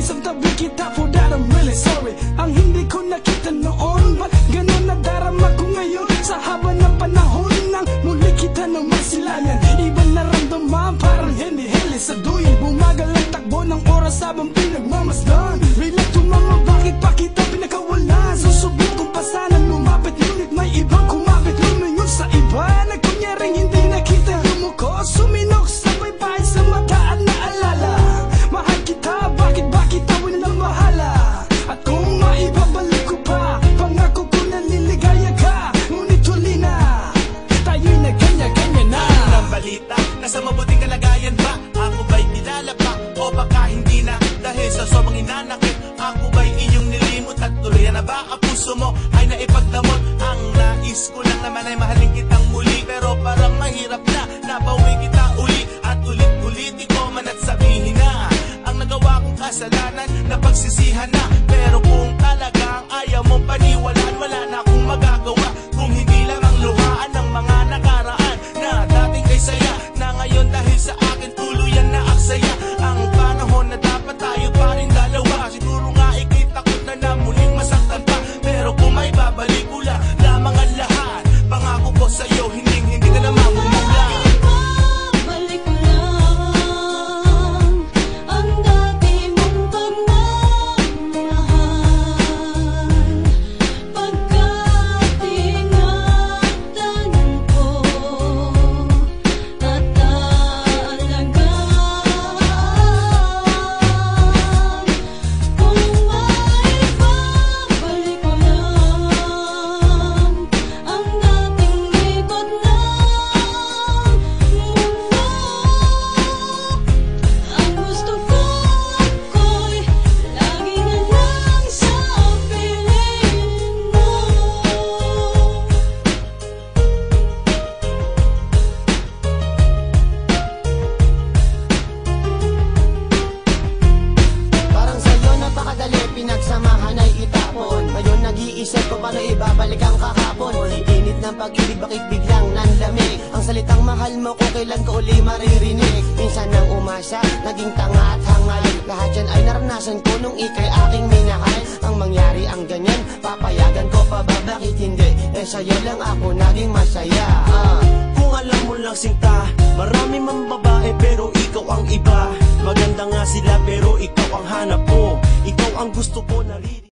Inisang tabi kita, for that I'm really sorry. Ang hindi ko nakita noon, ba't ganun nadarama ko ngayon? Sa haba ng panahon nang muli kita naman silangan. Ibang naramdaman, parang hili-hili sa duyin. Bumagal ang takbo ng oras habang pinagmamasdan. Relate to mama, bakit pa kita pinakawalan? Susubok kong pa sana lumapit, ngunit may ibang kumapit. Lumingon sa iba, nagkunyaring hindi nakita. Lumukos, suminok, sabay bahay sa mata at naalala. Mahal kita, bakit ba kita winamahala? At kung maibabalik ko pa, pangako ko na liligaya ka. Ngunit huli na, tayo'y nagkanya-kanya na. Ang balita, nasa mabuting kalagayan ba? Ako ba'y kilala pa? O baka hindi na? Dahil sa sobrang hinanakit, ako ba'y inyong nilimot? At tuloy na ba ang puso mo ay naipagdamot? Ang nais ko lang naman ay mahalin kitang muli. Pero parang mahirap na, nabawi kita uli. At ulit-ulit ko man at sabihin na ang nagawa kong kasalanan na pagsisihan na. Pero kung talagang ayaw mong paniwalaan, wala na akong magagawa. Kung hindi lamang luhaan ng mga nakaraan na dating kay saya, na ngayon dahil sa akin tuluyan na aksaya. Ang panahon na dapat tayo pa rin dalawa. Siguro nga ika'y takot na muling masaktan pa. Pero kung may babalik ula lamang ang lahat, pangako ko sa'yo, hindi ka na mamumula. Balik ko lang ang dati mong pagmamahal. Pagkat ingatan ko at alagaan. Kung maibabalik ko lang ang dating likod ng mundo, ang gusto ko ako'y lagi na lang sa piling mo. Parang sa'yo napakadali, pinagsamahan ay itapon. Ngayon nag-iisip ko paano ibabalik ang kahapon. Init ng pag-ibig, bakit biglang nanlamig? Ang salitang mahal mo ko, kailan ko uli maririnig? Minsan nang umasa, naging tanga at hangal. Lahat yan ay naranasan ko nung ika'y aking minahal. Ang mangyari ang ganyan, papayagan ko pa ba? Bakit hindi? Eh sa'yo lang ako naging masaya. Kung alam mo lang sinta, marami mang babae pero ikaw ang iba. Maganda nga sila pero ikaw ang hanap ko. Ikaw ang gusto ko naririnig.